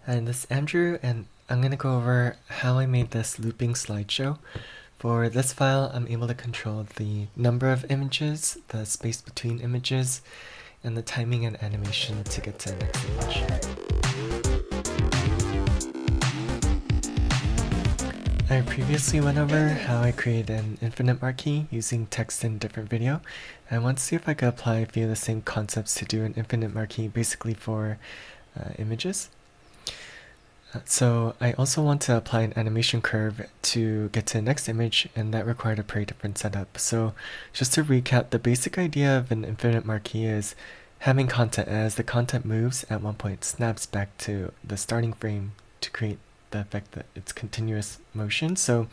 Hi, this is Andrew, and I'm going to go over how I made this looping slideshow. For this file, I'm able to control the number of images, the space between images, and the timing and animation to get to the next image. I previously went over how I created an infinite marquee using text in a different video. I want to see if I could apply a few of the same concepts to do an infinite marquee basically for images. So I also want to apply an animation curve to get to the next image, and that required a very different setup. So just to recap, the basic idea of an infinite marquee is having content as the content moves at one point snaps back to the starting frame to create the effect that it's continuous motion. So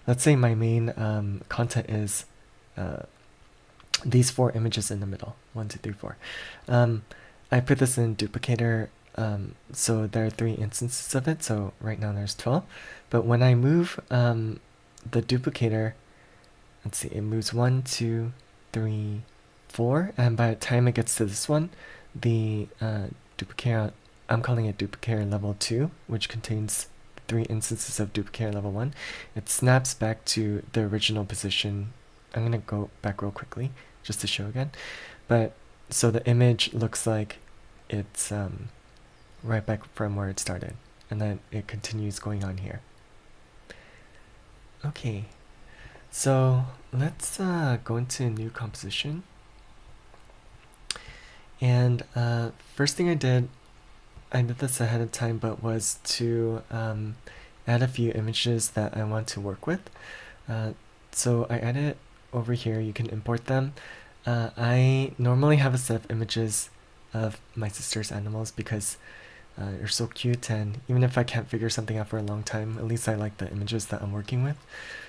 let's say my main content is these 4 images in the middle, 1, 2, 3, 4. I put this in Duplicator. So there are 3 instances of it, so right now there's 12. But when I move the duplicator, let's see, it moves 1, 2, 3, 4, and by the time it gets to this one, the duplicator, I'm calling it duplicator level 2, which contains 3 instances of duplicator level 1. It snaps back to the original position. I'm gonna go back real quickly just to show again. But so the image looks like it's right back from where it started, and then it continues going on here. Okay, so let's go into a new composition. And first thing I did this ahead of time, but was to add a few images that I want to work with. So I added over here, you can import them. I normally have a set of images of my sister's animals because they're so cute, and even if I can't figure something out for a long time, at least I like the images that I'm working with.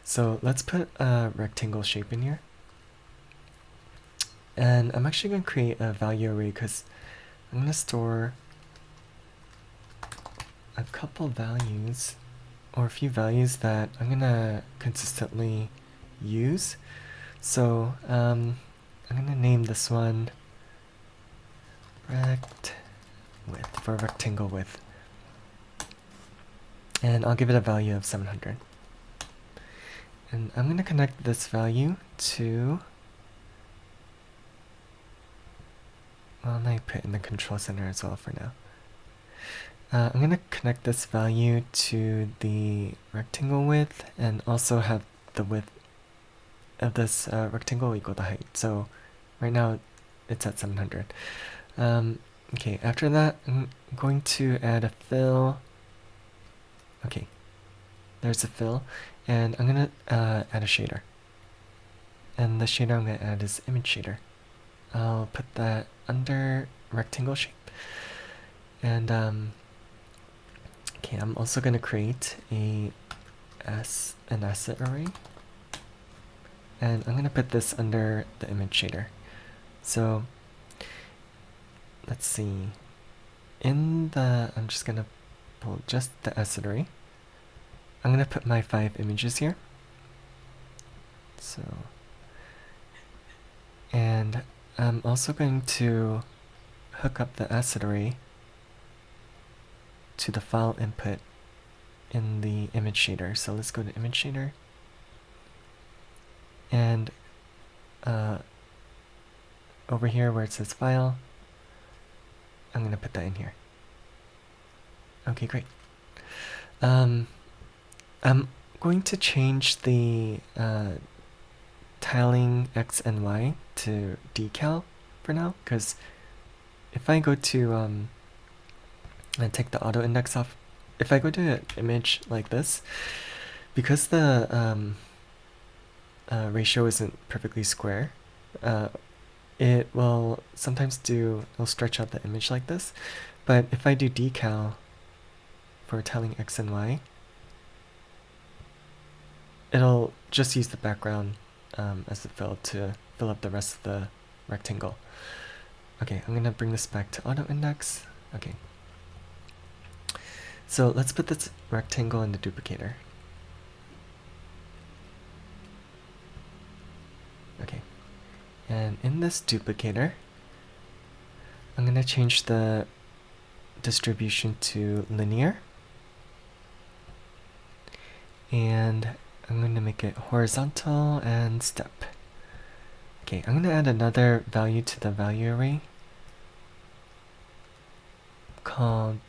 So let's put a rectangle shape in here. And I'm actually going to create a value array because I'm going to store a couple values, or a few values that I'm going to consistently use. So I'm going to name this one rect width for rectangle width, and I'll give it a value of 700. And I'm going to connect this value to, well, I might put in the control center as well for now. I'm going to connect this value to the rectangle width and also have the width of this rectangle equal the height. So right now it's at 700. Okay, after that, I'm going to add a fill. Okay, there's a fill, and I'm going to add a shader. And the shader I'm going to add is image shader. I'll put that under rectangle shape. And okay, I'm also going to create an asset array. And I'm going to put this under the image shader. So let's see. I'm just going to pull just the asset array. I'm going to put my 5 images here. So, and I'm also going to hook up the asset array to the file input in the image shader. So let's go to image shader. And over here where it says file, I'm going to put that in here. Okay, great. I'm going to change the tiling X and Y to decal for now, because if I go to and take the auto index off, if I go to an image like this, because the ratio isn't perfectly square, it will sometimes it'll stretch out the image like this. But if I do decal for tiling X and Y, it'll just use the background as the fill to fill up the rest of the rectangle. Okay, I'm gonna bring this back to auto index. Okay. So let's put this rectangle in the duplicator. Okay. And in this duplicator, I'm gonna change the distribution to linear. And I'm going to make it horizontal and step. Okay, I'm going to add another value to the value array called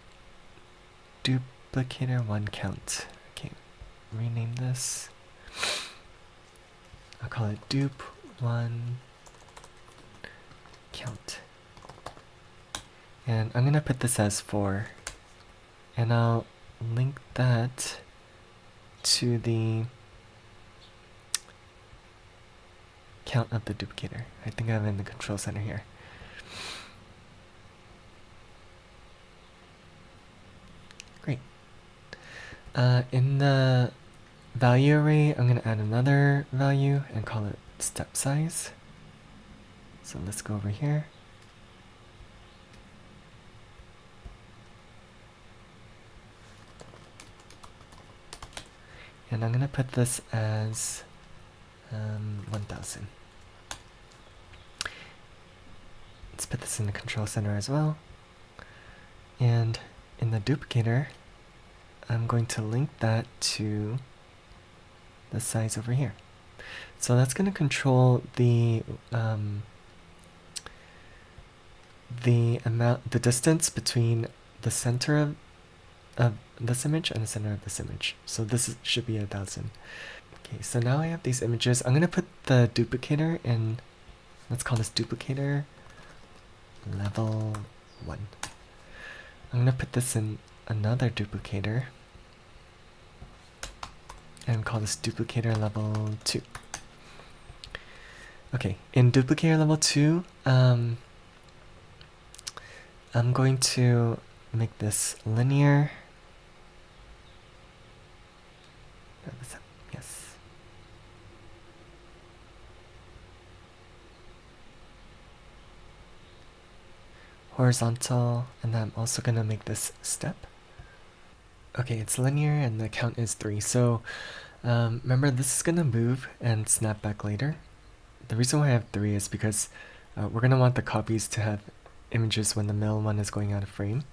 Duplicator 1 count. Okay, rename this. I'll call it dup 1 count. And I'm going to put this as 4. And I'll link that to the count of the duplicator. I think I'm in the control center here. Great. In the value array, I'm going to add another value and call it step size. So let's go over here. And I'm going to put this as 1000. Let's put this in the control center as well. And in the duplicator, I'm going to link that to the size over here. So that's going to control the distance between the center of this image and the center of this image. So this should be 1000. Okay, so now I have these images. I'm going to put the duplicator in, let's call this duplicator level 1. I'm going to put this in another duplicator and call this duplicator level 2. Okay, in duplicator level 2, I'm going to make this linear. Yes. Horizontal, and then I'm also going to make this step. Okay, it's linear and the count is 3. So remember, this is going to move and snap back later. The reason why I have 3 is because we're going to want the copies to have images when the middle one is going out of frame.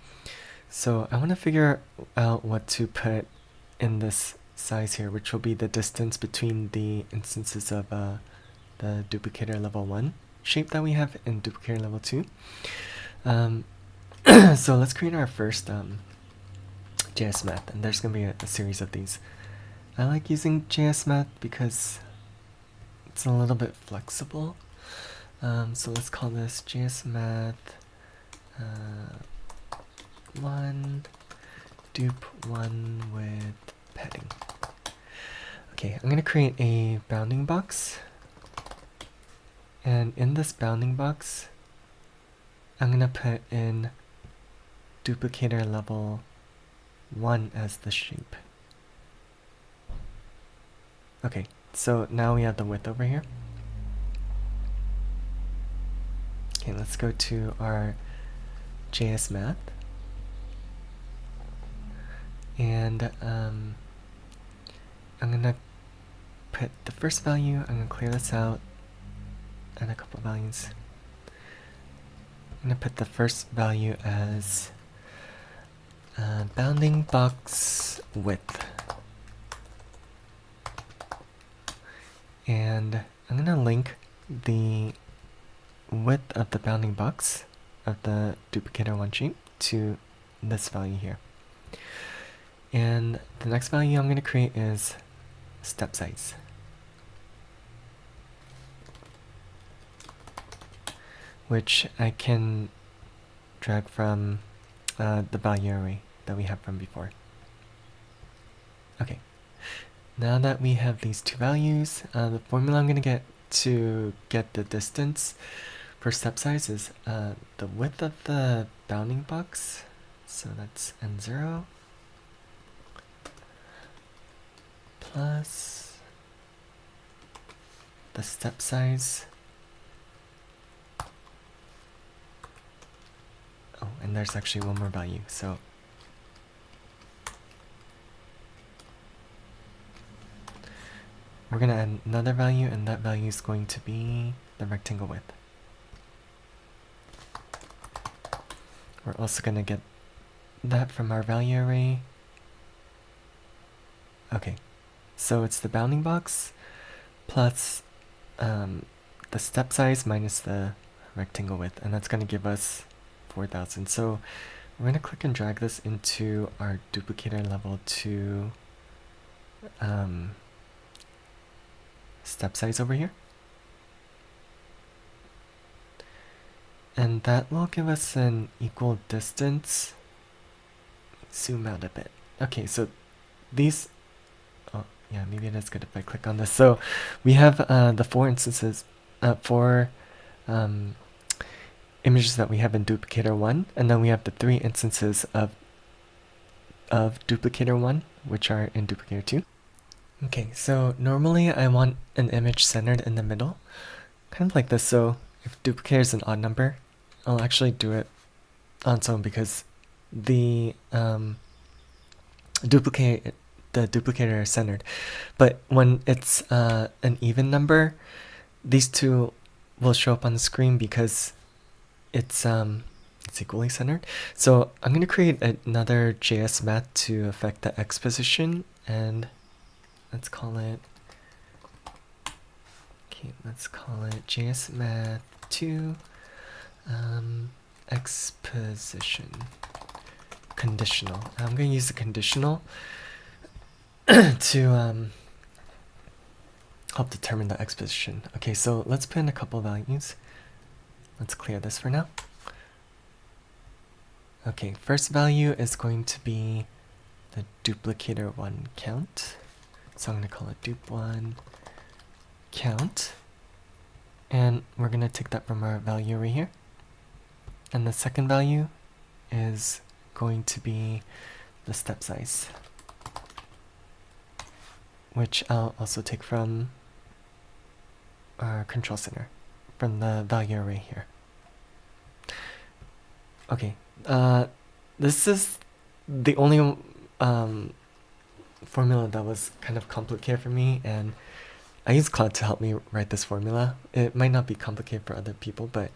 So I want to figure out what to put in this size here, which will be the distance between the instances of the duplicator level 1 shape that we have in duplicator level 2. So let's create our first JS math, and there's going to be a series of these. I like using JS math because it's a little bit flexible. So let's call this JS math 1 dup 1 with padding. Okay, I'm going to create a bounding box, and in this bounding box I'm going to put in duplicator level 1 as the shape. Okay, so now we have the width over here. Okay, let's go to our JS math. And I'm going to put the first value, I'm going to clear this out, and a couple values. I'm going to put the first value as bounding box width. And I'm going to link the width of the bounding box of the duplicator 1 shape to this value here. And the next value I'm going to create is step size. Which I can drag from the value array that we have from before. Okay, now that we have these two values, the formula I'm going to get the distance for step size is the width of the bounding box, so that's n0 plus the step size. Oh, and there's actually one more value, so we're going to add another value, and that value is going to be the rectangle width. We're also going to get that from our value array. Okay, so it's the bounding box plus the step size minus the rectangle width, and that's going to give us 4,000. So we're going to click and drag this into our duplicator level 2 step size over here. And that will give us an equal distance. Zoom out a bit. Okay, so these, oh yeah, maybe it is good if I click on this. So we have the 4 instances, 4 images that we have in Duplicator 1, and then we have the 3 instances of Duplicator 1, which are in Duplicator 2. Okay, so normally I want an image centered in the middle, kind of like this. So if duplicator is an odd number, I'll actually do it on its own because the duplicator is centered. But when it's an even number, these two will show up on the screen because it's equally centered. So I'm going to create another JS math to affect the X position, and let's call it JS math 2 X position conditional. I'm going to use the conditional to help determine the X position. Okay, so let's put in a couple values. Let's clear this for now. Okay, first value is going to be the duplicator 1 count. So I'm going to call it dup1 count. And we're going to take that from our value right here. And the second value is going to be the step size, which I'll also take from our control center, from the value array here. Okay, this is the only formula that was kind of complicated for me, and I use Claude to help me write this formula. It might not be complicated for other people, but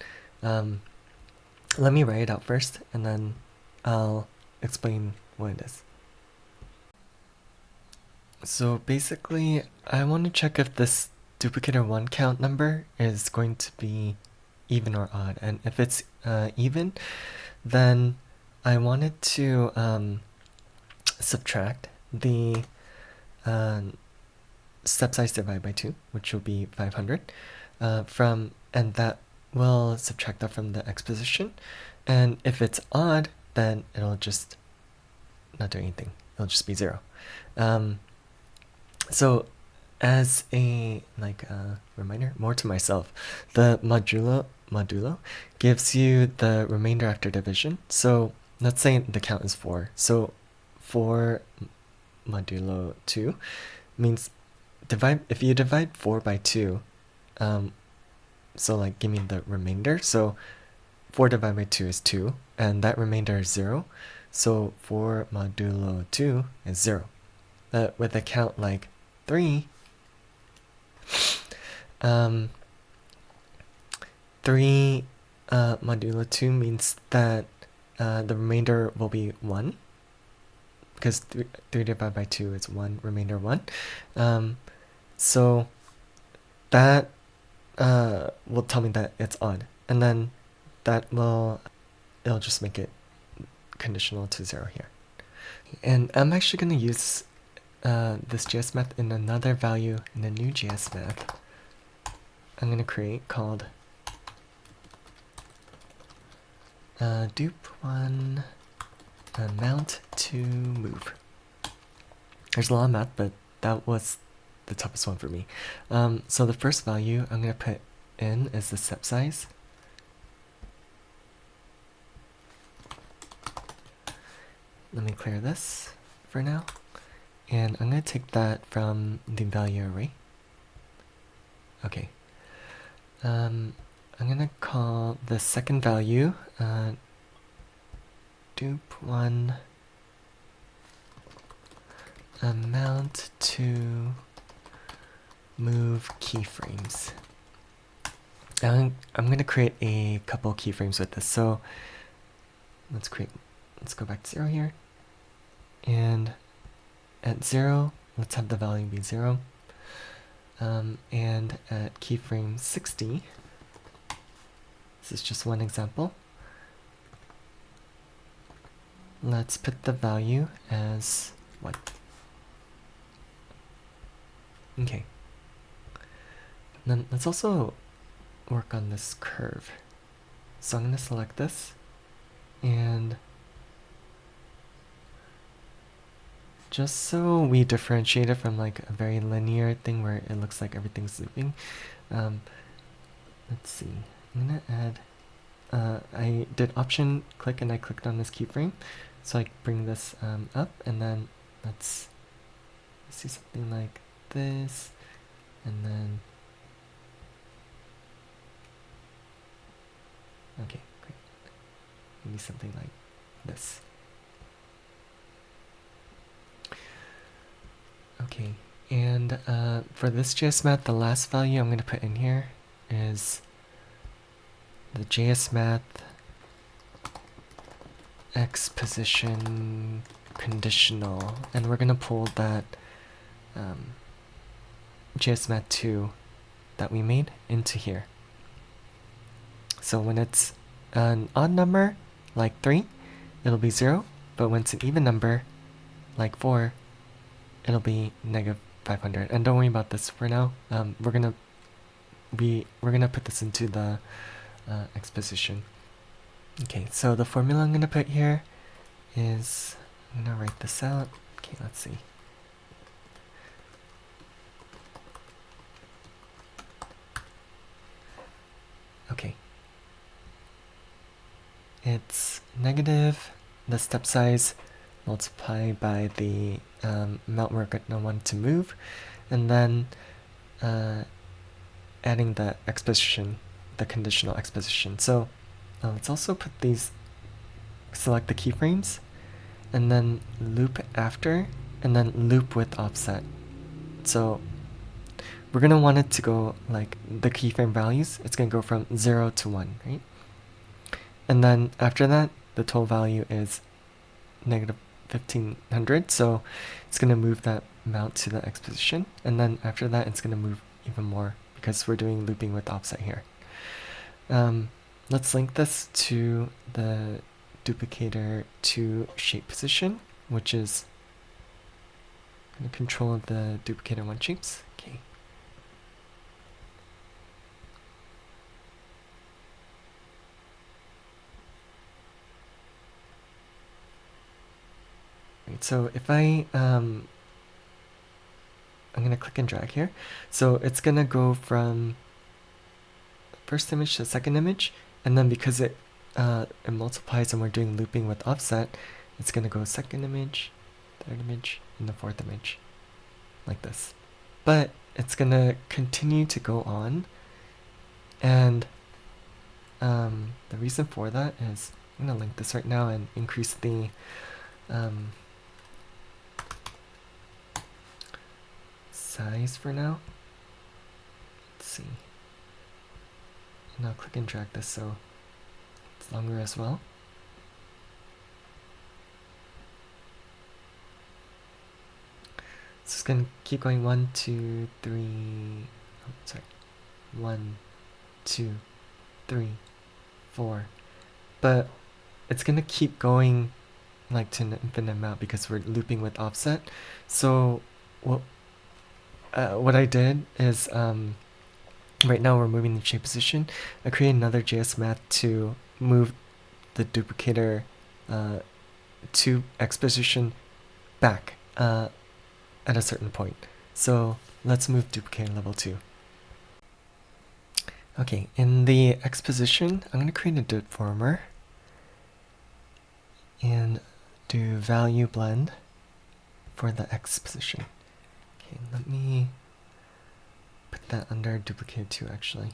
let me write it out first, and then I'll explain what it is. So basically, I want to check if this duplicator 1 count number is going to be even or odd, and if it's even, then I wanted to subtract the step size divided by 2, which will be 500, and that will subtract that from the X position. And if it's odd, then it'll just not do anything. It'll just be 0. So as a reminder, more to myself, the modulo gives you the remainder after division. So let's say the count is 4. So 4 modulo 2 means if you divide 4 by 2, so like give me the remainder. So 4 divided by 2 is 2, and that remainder is 0. So 4 modulo 2 is 0. With a count like 3, 3 modulo 2 means that the remainder will be 1, because 3 divided by 2 is 1, remainder 1. So that will tell me that it's odd, and then it'll just make it conditional to 0 here. And I'm actually going to use this JS math in another value in a new JS math I'm going to create called dup1 amount to move. There's a lot of math, but that was the toughest one for me. So the first value I'm going to put in is the step size. Let me clear this for now. And I'm going to take that from the value array. Okay. I'm going to call the second value dup1 amount to move keyframes. I'm going to create a couple keyframes with this. So let's create let's go back to 0 here. And at 0, let's have the value be 0. And at keyframe 60, this is just one example, let's put the value as 1. Okay. Then let's also work on this curve. So I'm going to select this, and just so we differentiate it from like a very linear thing where it looks like everything's looping, let's see. I'm going to add, I did option click and I clicked on this keyframe. So I bring this up, and then let's see something like this, and then okay, great. Maybe something like this. Okay, and for this JS math, the last value I'm going to put in here is the JS math x position conditional, and we're going to pull that JS math 2 that we made into here. So when it's an odd number, like 3, it'll be 0, but when it's an even number, like 4, it'll be negative 500. And don't worry about this for now. We're gonna put this into the x position. Okay, so the formula I'm gonna put here is, I'm gonna write this out. Okay, let's see. Okay. It's negative the step size multiplied by the amount we're gonna want to move, and then adding the x position, the conditional x position. So let's also put these, select the keyframes, and then loop after, and then loop with offset. So we're gonna want it to go like the keyframe values, it's gonna go from 0 to 1, right? And then after that, the total value is negative 1500, so it's gonna move that amount to the x position, and then after that it's gonna move even more because we're doing looping with offset here. Let's link this to the duplicator to shape position, which is going to control the duplicator 1 shapes. Okay. Right, so if I'm going to click and drag here. So it's going to go from first image to second image, and then because it multiplies and we're doing looping with offset, it's going to go second image, third image, and the fourth image, like this. But it's going to continue to go on, and the reason for that is, I'm going to link this right now and increase the size for now. Let's see. And I'll click and drag this so it's longer as well. So it's going to keep going 1, 2, 3, oh, sorry, 1, 2, 3, 4. But it's going to keep going like to an infinite amount because we're looping with offset. So what I did is, right now we're moving the shape position. I created another JS math to move the duplicator to x position back at a certain point. So let's move duplicator level 2. Okay, in the x position, I'm going to create a deformer and do value blend for the x position. Okay, let me put that under duplicator 2 actually.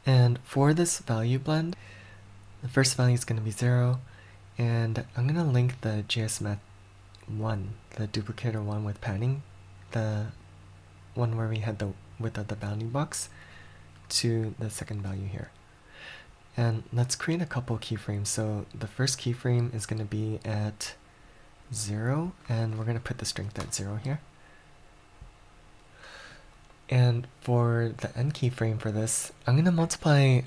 And for this value blend, the first value is going to be 0, and I'm going to link the JS math 1, the duplicator 1 with padding, the one where we had the width of the bounding box, to the second value here. And let's create a couple keyframes. So the first keyframe is going to be at 0, and we're going to put the strength at 0 here. And for the end keyframe for this, I'm going to multiply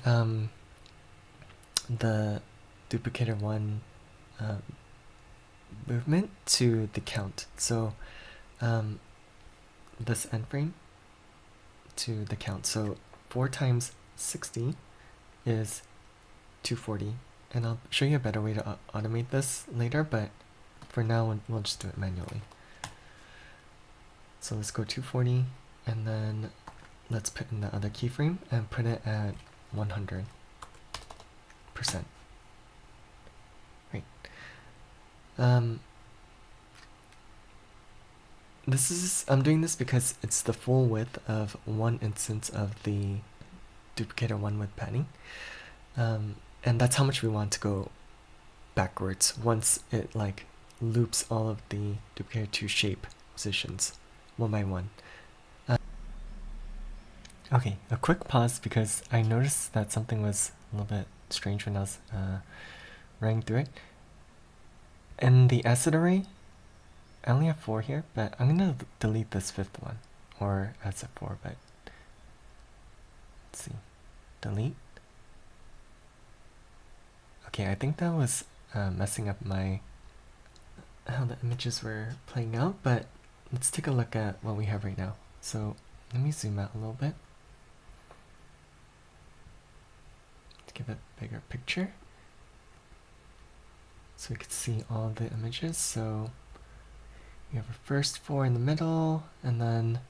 the duplicator 1 movement to the count. So this end frame to the count. So 4 times 60 is 240. And I'll show you a better way to automate this later, but for now we'll just do it manually. So let's go 240, and then let's put in the other keyframe and put it at 100%. Right. I'm doing this because it's the full width of one instance of the duplicator 1 with padding. And that's how much we want to go backwards once it like loops all of the duplicator 2 shape positions one by one. Okay, a quick pause because I noticed that something was a little bit strange when I was running through it. In the asset array, I only have 4 here, but I'm going to delete this 5th one, or asset 4, but let's see, delete. Okay, I think that was messing up how the images were playing out, but let's take a look at what we have right now. So let me zoom out a little bit to give a bigger picture so we can see all the images. So we have our first 4 in the middle, and then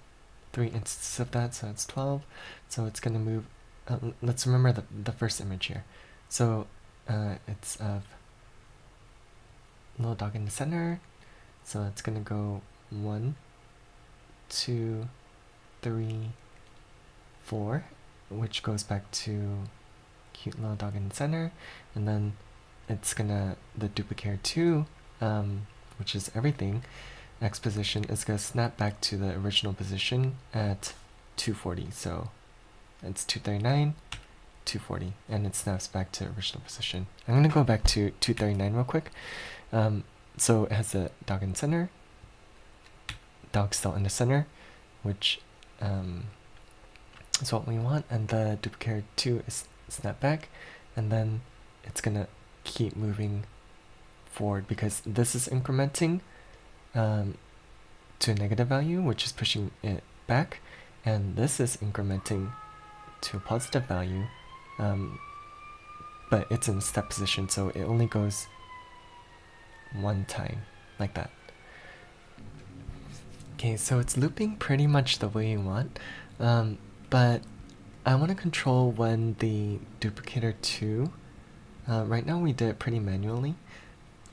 3 instances of that, so that's 12. So it's going to move. Let's remember the first image here. So it's of little dog in the center, so it's gonna go 1, 2, 3, 4, which goes back to cute little dog in the center, and then it's gonna, the duplicator 2, which is everything, X position, is gonna snap back to the original position at 240. So it's 239, 240, and it snaps back to original position. I'm going to go back to 239 real quick. So it has the dog in center, dog still in the center, which is what we want, and the duplicator 2 is snap back, and then it's going to keep moving forward because this is incrementing to a negative value, which is pushing it back, and this is incrementing to a positive value, but it's in step position, so it only goes one time, like that. Okay, so it's looping pretty much the way you want, but I want to control when the duplicator 2, right now we did it pretty manually,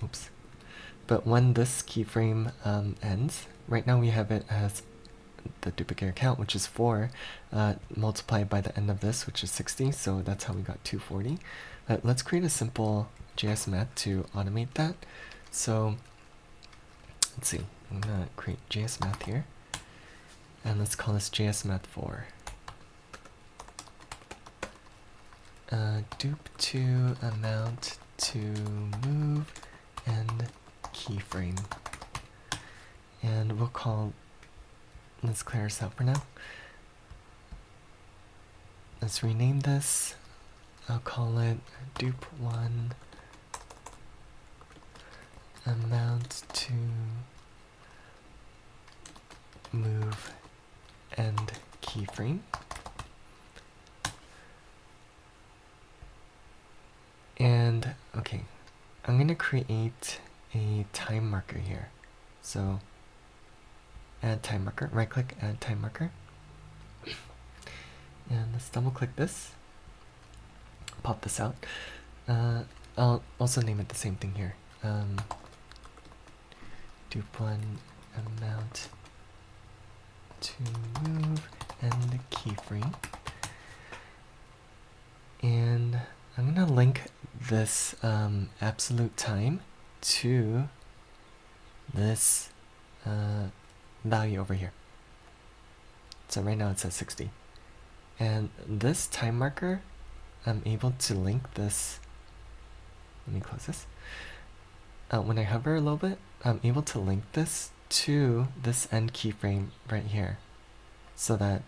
oops, but when this keyframe ends, right now we have it as the duplicator count, which is 4, multiplied by the end of this, which is 60, so that's how we got 240. Let's create a simple JS math to automate that. So let's see, I'm gonna create JS math here, and let's call this JS math 4. Dup2 amount to move and keyframe, and we'll call, let's clear this out for now. Let's rename this. I'll call it dup1 amount to move and keyframe. And okay, I'm gonna create a time marker here. So add time marker, right click, add time marker. And let's double click this, pop this out. I'll also name it the same thing here. Dup1 amount to move and keyframe. And I'm gonna link this absolute time to this value over here. So right now it's at 60. And this time marker I'm able to link this. Let me close this. When I hover a little bit, I'm able to link this to this end keyframe right here, so that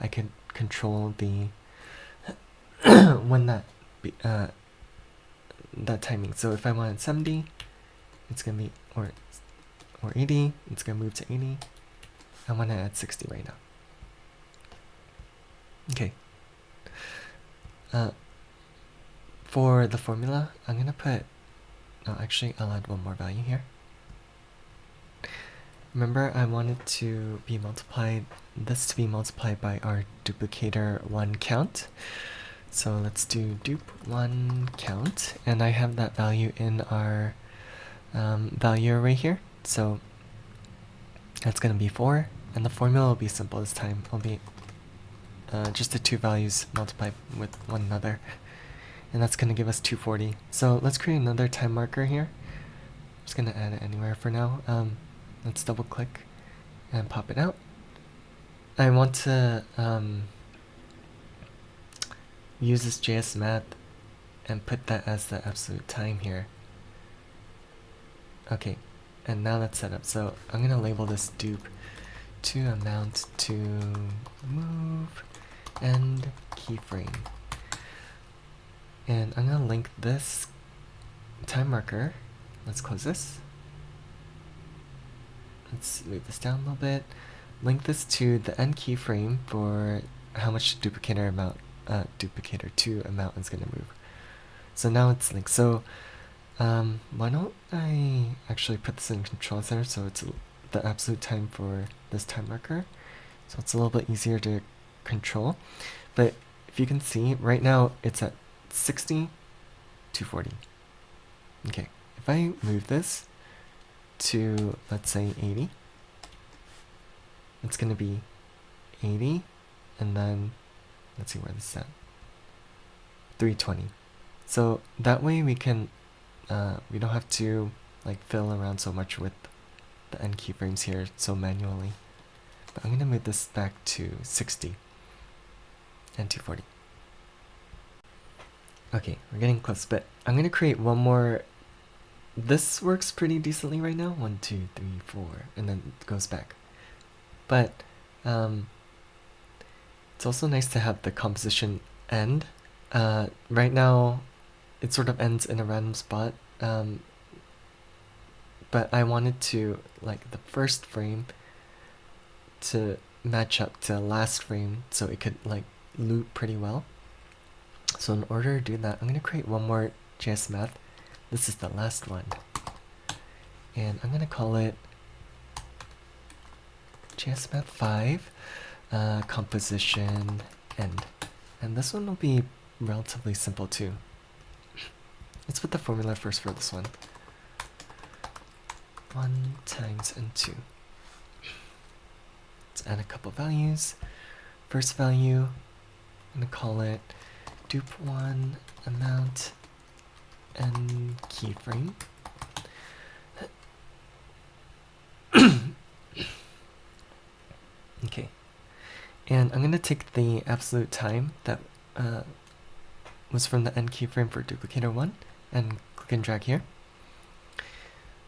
I can control the when that timing. So if I wanted 70, it's gonna be or 80, it's gonna move to 80. I want to add 60 right now. Okay. For the formula, I'm gonna put. No, actually, I'll add one more value here. Remember, I wanted to be multiplied. This to be multiplied by our duplicator 1 count. So let's do dup1 count, and I have that value in our value array here. So that's going to be 4, and the formula will be simple this time. It'll be just the two values multiplied with one another, and that's going to give us 240. So let's create another time marker here. I'm just going to add it anywhere for now. Let's double click and pop it out. I want to use this JS math and put that as the absolute time here. Okay, and now that's set up. So I'm gonna label this dupe to amount to move and keyframe. And I'm gonna link this time marker. Let's close this. Let's move this down a little bit. Link this to the end keyframe for how much duplicator amount duplicator 2 amount is going to move. So now it's linked. So why don't I actually put this in control center so it's the absolute time for this time marker, so it's a little bit easier to control. But if you can see right now it's at 60 to 40. Okay, if I move this to, let's say, 80, it's going to be 80, and then let's see where this is at, 320. So that way we can we don't have to like fill around so much with the end keyframes here so manually. But I'm going to move this back to 60 and 240. Okay, we're getting close, but I'm going to create one more. This works pretty decently right now. 1, 2, 3, 4, and then it goes back. But it's also nice to have the composition end. Right now, it sort of ends in a random spot. But I wanted to like the first frame to match up to the last frame, so it could like loop pretty well. So in order to do that, I'm gonna create one more JS math. This is the last one, and I'm gonna call it JS math 5 composition end. And this one will be relatively simple too. Let's put the formula first for this one. 1 times n2. Let's add a couple values. First value, I'm gonna call it dup1 amount and keyframe. Okay, and I'm gonna take the absolute time that was from the end keyframe for duplicator 1 and click and drag here.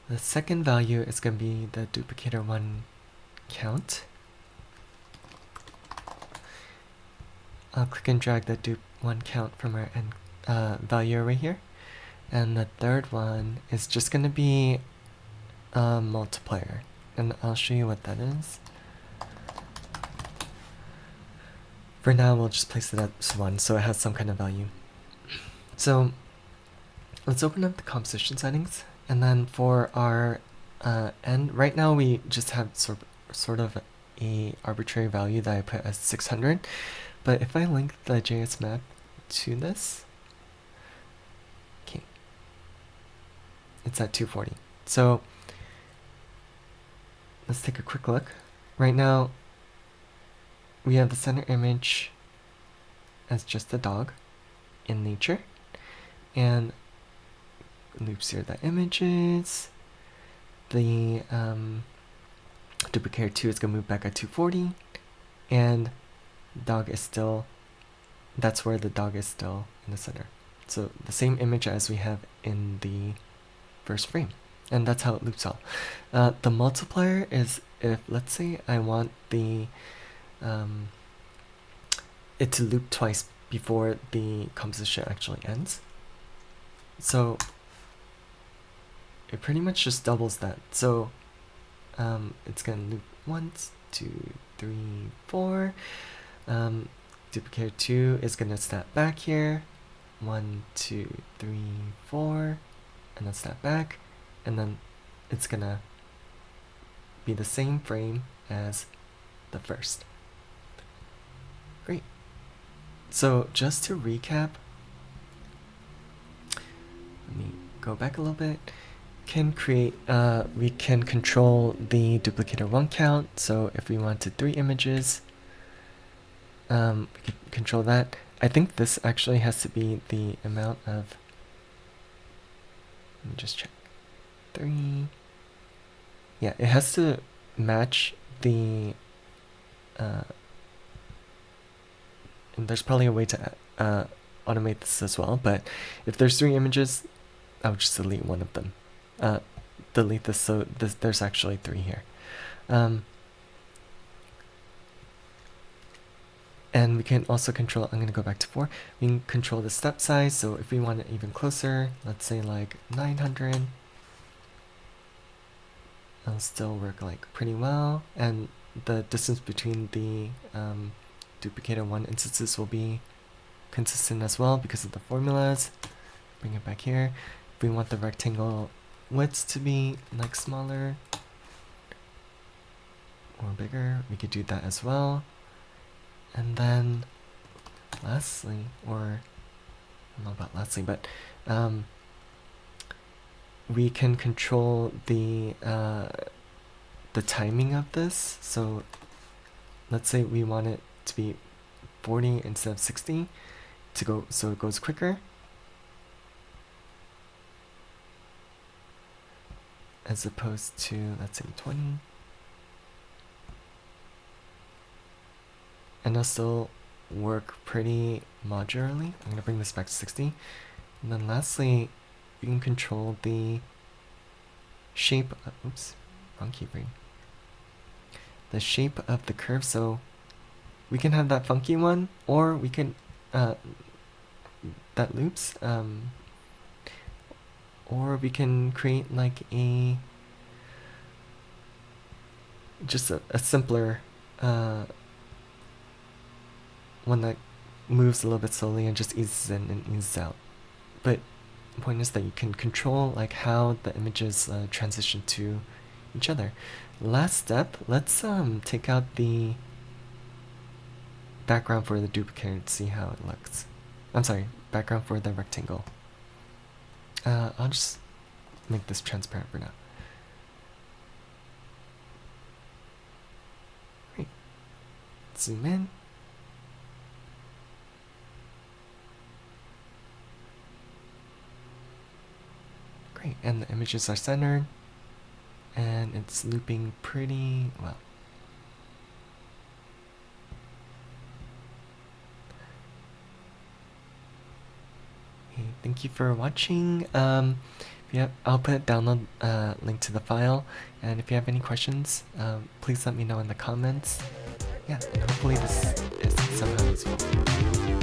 The second value is going to be the duplicator 1 count. I'll click and drag the dup1 count from our end value array here. And the third one is just going to be a multiplier. And I'll show you what that is. For now, we'll just place it as 1 so it has some kind of value. So let's open up the composition settings. And then for our end, right now we just have sort of a arbitrary value that I put as 600. But if I link the JS map to this, okay, it's at 240. So let's take a quick look. Right now, we have the center image as just a dog in nature, and loops here the images. The duplicator 2 is going to move back at 240, and dog is still, that's where the dog is still in the center. So the same image as we have in the first frame. And that's how it loops all. The multiplier is if, let's say, I want the it to loop twice before the composition actually ends. So it pretty much just doubles that. So it's gonna loop 1, 2, 3, 4. Duplicator 2 is gonna snap back here. 1, 2, 3, 4, and then snap back, and then it's gonna be the same frame as the first. Great. So just to recap, let me go back a little bit. We can control the duplicator 1 count. So if we wanted 3 images, we can control that. I think this actually has to be the amount of, let me just check, 3. Yeah, it has to match the, and there's probably a way to automate this as well, but if there's 3 images, I would just delete one of them. Delete this, so there's actually 3 here. And we can also control, I'm going to go back to 4, we can control the step size, so if we want it even closer, let's say like 900, it'll still work like pretty well, and the distance between the duplicator 1 instances will be consistent as well because of the formulas. Bring it back here. If we want the rectangle width to be like smaller or bigger, we could do that as well. And then lastly, or I don't know about lastly, but we can control the timing of this. So let's say we want it to be 40 instead of 60 to go, so it goes quicker. As opposed to, let's say, 20. And it'll still work pretty modularly. I'm going to bring this back to 60. And then lastly, we can control the shape, oops, wrong keyframe. The shape of the curve, so we can have that funky one, or we can, that loops, or we can create like just a simpler one that moves a little bit slowly and just eases in and eases out. But the point is that you can control like how the images transition to each other. Last step, let's take out the background for the duplicator to see how it looks. I'm sorry, background for the rectangle. I'll just make this transparent for now. Great. Zoom in. Great, and the images are centered, and it's looping pretty well. Okay, thank you for watching. I'll put a download link to the file, and if you have any questions, please let me know in the comments. Yeah, and hopefully this is somehow useful.